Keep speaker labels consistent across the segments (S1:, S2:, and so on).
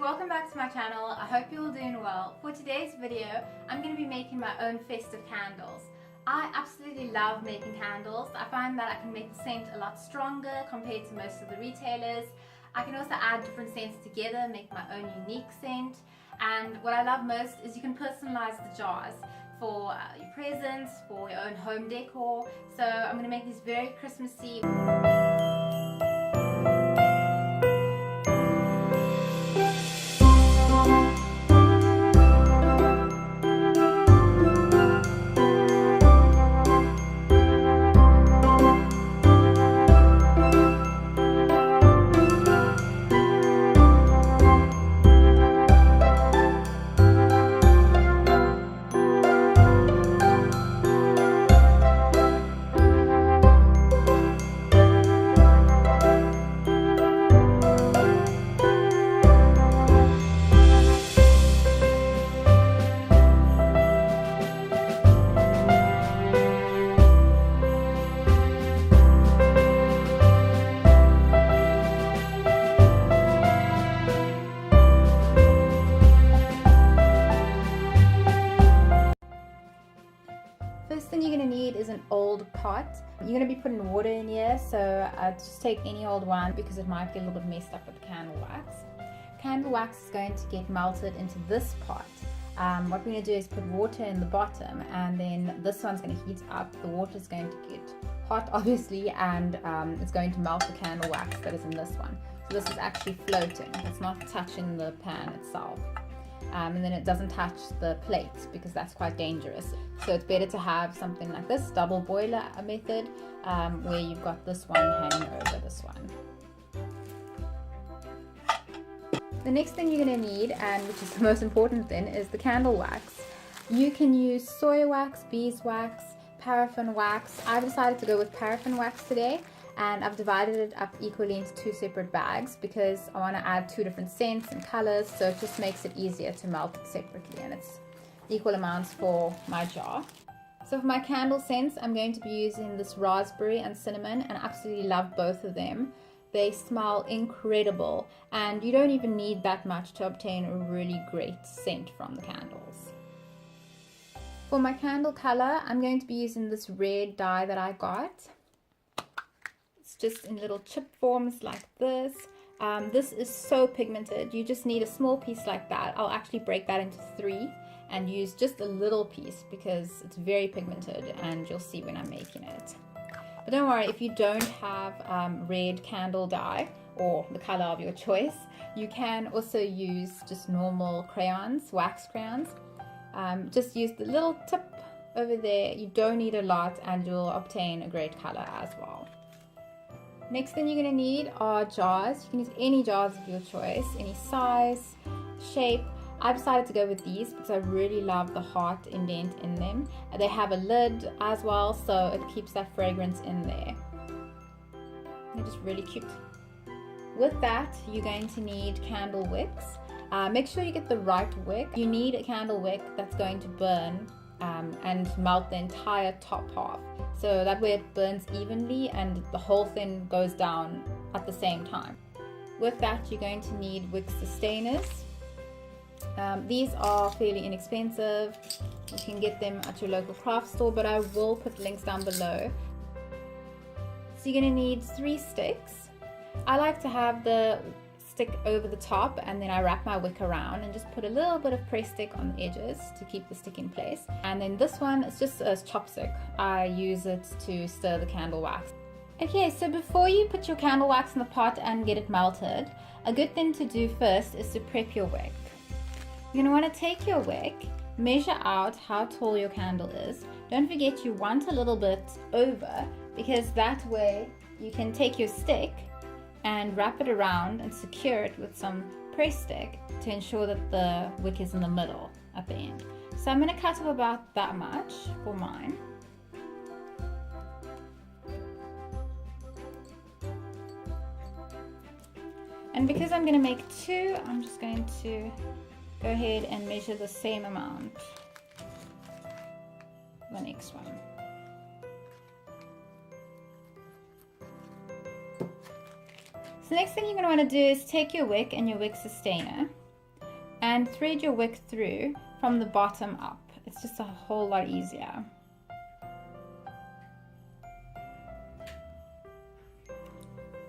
S1: Welcome back to my channel. I hope you're all doing well. For today's video, I'm going to be making my own festive candles. I absolutely love making candles. I find that I can make the scent a lot stronger compared to most of the retailers. I can also add different scents together, make my own unique scent. And what I love most is you can personalize the jars for your presents, for your own home decor. So I'm going to make these very Christmassy. First thing you're going to need is an old pot. You're going to be putting water in here, so just take any old one because it might get a little bit messed up with the candle wax. Candle wax is going to get melted into this pot. What we're going to do is put water in the bottom, and then this one's going to heat up. The water is going to get hot, obviously, and it's going to melt the candle wax that is in this one. So this is actually floating. It's not touching the pan itself. And then it doesn't touch the plate because that's quite dangerous. So it's better to have something like this, double boiler method, where you've got this one hanging over this one. The next thing you're going to need, and which is the most important thing, is the candle wax. You can use soy wax, beeswax, paraffin wax. I've decided to go with paraffin wax today, and I've divided it up equally into two separate bags because I want to add two different scents and colors, so it just makes it easier to melt it separately, and it's equal amounts for my jar. So for my candle scents, I'm going to be using this raspberry and cinnamon, and I absolutely love both of them. They smell incredible, and you don't even need that much to obtain a really great scent from the candles. For my candle color, I'm going to be using this red dye that I got. Just in little chip forms like this. This is so pigmented. You just need a small piece like that. I'll actually break that into 3 and use just a little piece because it's very pigmented, and you'll see when I'm making it. But don't worry, if you don't have red candle dye or the color of your choice, you can also use just normal crayons, wax crayons. Just use the little tip over there. You don't need a lot, and you'll obtain a great color as well. Next thing you're going to need are jars. You can use any jars of your choice, any size, shape. I decided to go with these because I really love the heart indent in them. They have a lid as well, so it keeps that fragrance in there. They're just really cute. With that, you're going to need candle wicks. Make sure you get the right wick. You need a candle wick that's going to burn and melt the entire top half. So that way it burns evenly and the whole thing goes down at the same time. With that, you're going to need wick sustainers. These are fairly inexpensive. You can get them at your local craft store, but I will put links down below. So you're going to need 3 sticks. I like to have the stick over the top, and then I wrap my wick around and just put a little bit of press stick on the edges to keep the stick in place. And then this one is just a chopstick. I use it to stir the candle wax. Okay, so before you put your candle wax in the pot and get it melted, a good thing to do first is to prep your wick. You're going to want to take your wick, measure out how tall your candle is. Don't forget you want a little bit over, because that way you can take your stick and wrap it around and secure it with some press stick to ensure that the wick is in the middle at the end. So I'm going to cut off about that much for mine. And because I'm going to make two, I'm just going to go ahead and measure the same amount for the next one. So the next thing you're going to want to do is take your wick and your wick sustainer and thread your wick through from the bottom up. It's just a whole lot easier.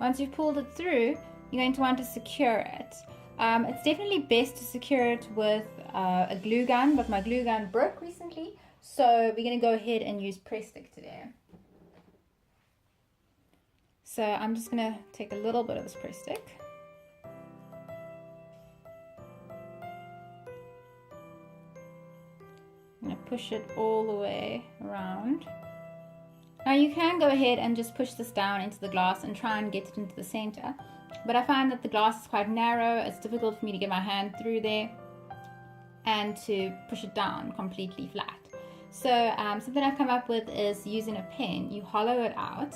S1: Once you've pulled it through, you're going to want to secure it. It's definitely best to secure it with a glue gun, but my glue gun broke recently, so we're going to go ahead and use press stick today. So I'm just going to take a little bit of this press stick. I'm going to push it all the way around. Now you can go ahead and just push this down into the glass and try and get it into the center. But I find that the glass is quite narrow. It's difficult for me to get my hand through there and to push it down completely flat. So something I've come up with is using a pen. You hollow it out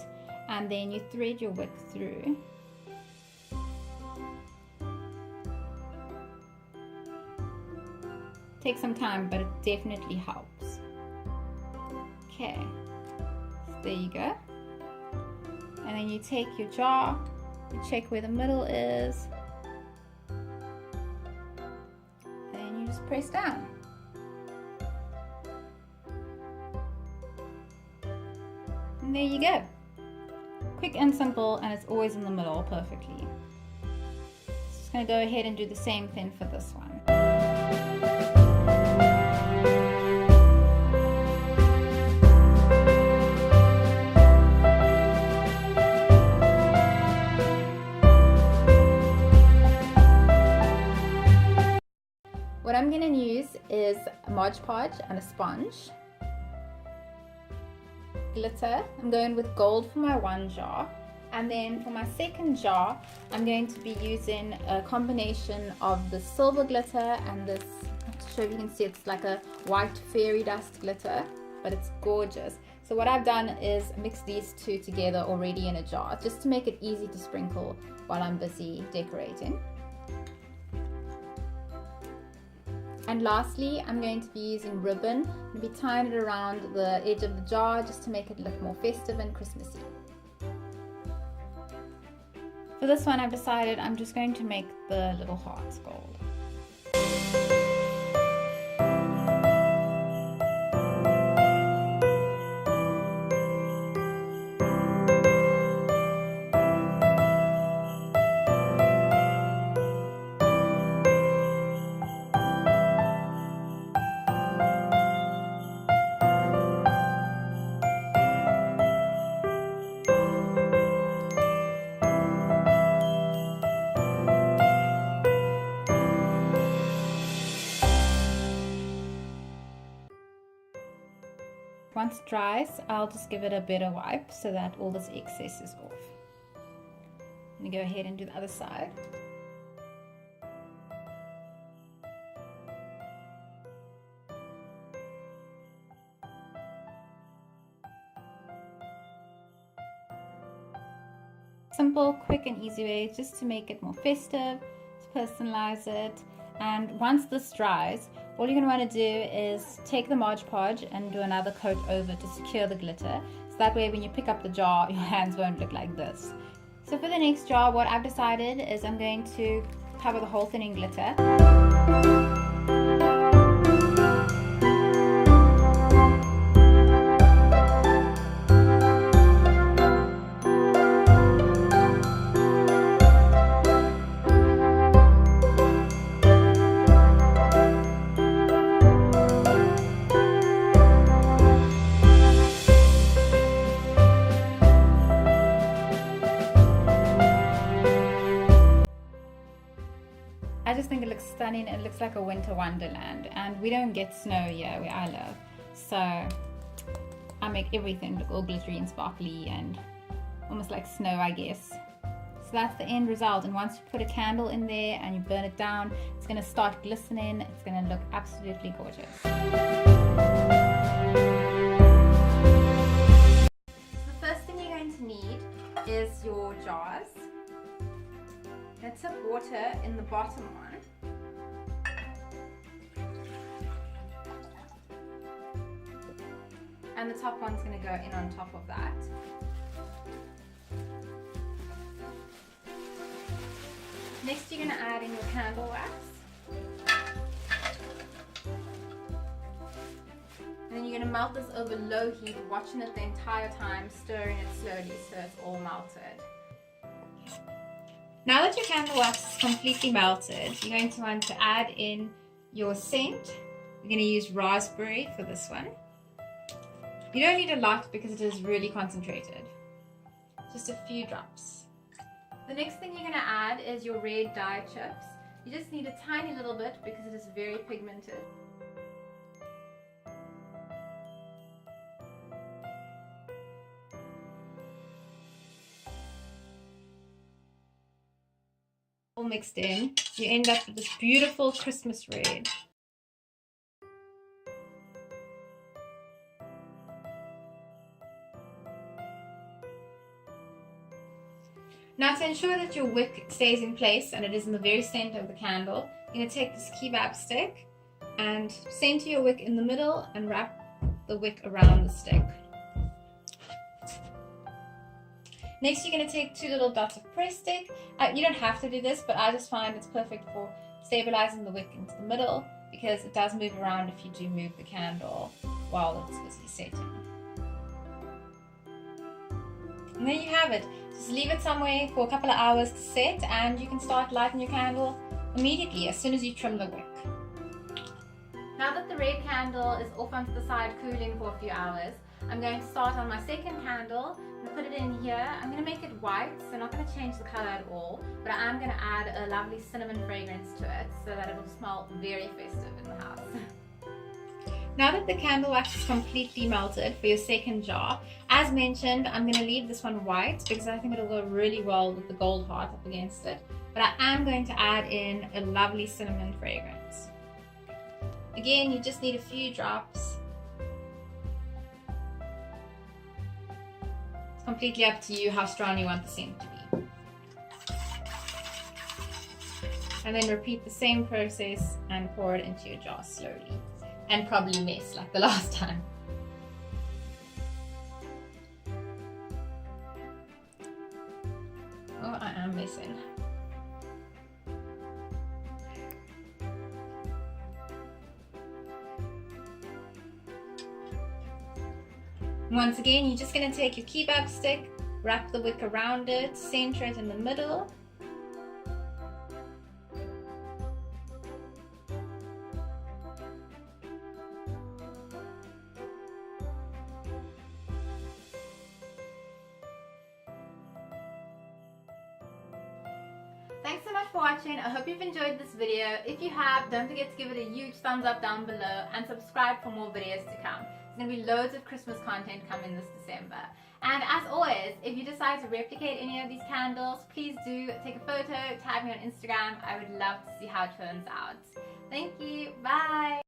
S1: and then you thread your wick through. Takes some time, but it definitely helps. Okay, so there you go. And then you take your jar, you check where the middle is, and you just press down. And there you go. Quick and simple, and it's always in the middle perfectly. Just going to go ahead and do the same thing for this one. What I'm going to use is a Mod Podge and a sponge. Glitter. I'm going with gold for my one jar. And then for my second jar, I'm going to be using a combination of the silver glitter and this, I'm not sure if you can see, it's like a white fairy dust glitter, but it's gorgeous. So what I've done is mix these two together already in a jar, just to make it easy to sprinkle while I'm busy decorating. And lastly, I'm going to be using ribbon and be tying it around the edge of the jar just to make it look more festive and Christmassy. For this one, I've decided I'm just going to make the little hearts gold. Once it dries, I'll just give it a better wipe so that all this excess is off. I'm going to go ahead and do the other side. Simple, quick and easy way just to make it more festive, to personalize it. And once this dries, all you're going to want to do is take the Mod Podge and do another coat over to secure the glitter. So that way when you pick up the jar, your hands won't look like this. So for the next jar, what I've decided is I'm going to cover the whole thing in glitter. just think it looks stunning. It looks like a winter wonderland, and we don't get snow here where I live, so I make everything look all glittery and sparkly and almost like snow, I guess. So that's the end result, and once you put a candle in there and you burn it down, it's going to start glistening. It's going to look absolutely gorgeous. So the first thing you're going to need is your jars. I'm going to tip water in the bottom one. And the top one's going to go in on top of that. Next you're going to add in your candle wax. And then you're going to melt this over low heat, watching it the entire time, stirring it slowly so it's all melted. Now that your candle wax is completely melted, you're going to want to add in your scent. We're going to use raspberry for this one. You don't need a lot because it is really concentrated. Just a few drops. The next thing you're going to add is your red dye chips. You just need a tiny little bit because it is very pigmented. All mixed in, you end up with this beautiful Christmas red. Now, to ensure that your wick stays in place and it is in the very center of the candle, you're going to take this kebab stick and center your wick in the middle and wrap the wick around the stick. Next, you're going to take 2 little dots of press stick. You don't have to do this, but I just find it's perfect for stabilizing the wick into the middle because it does move around if you do move the candle while it's busy setting. And there you have it. Just leave it somewhere for a couple of hours to set, and you can start lighting your candle immediately as soon as you trim the wick. Now that the red candle is off onto the side cooling for a few hours, I'm going to start on my second candle and put it in here. I'm going to make it white, so I'm not going to change the color at all, but I am going to add a lovely cinnamon fragrance to it so that it will smell very festive in the house. Now that the candle wax is completely melted for your second jar, as mentioned, I'm going to leave this one white because I think it'll go really well with the gold heart up against it. But I am going to add in a lovely cinnamon fragrance. Again, you just need a few drops. It's completely up to you how strong you want the scent to be. And then repeat the same process and pour it into your jar slowly. And probably mess like the last time. Oh, I am messing. Once again, you're just going to take your kebab stick, wrap the wick around it, center it in the middle. Thanks so much for watching. I hope you've enjoyed this video. If you have, don't forget to give it a huge thumbs up down below and subscribe for more videos to come. There's going to be loads of Christmas content coming this December. And as always, if you decide to replicate any of these candles, please do take a photo, tag me on Instagram. I would love to see how it turns out. Thank you. Bye.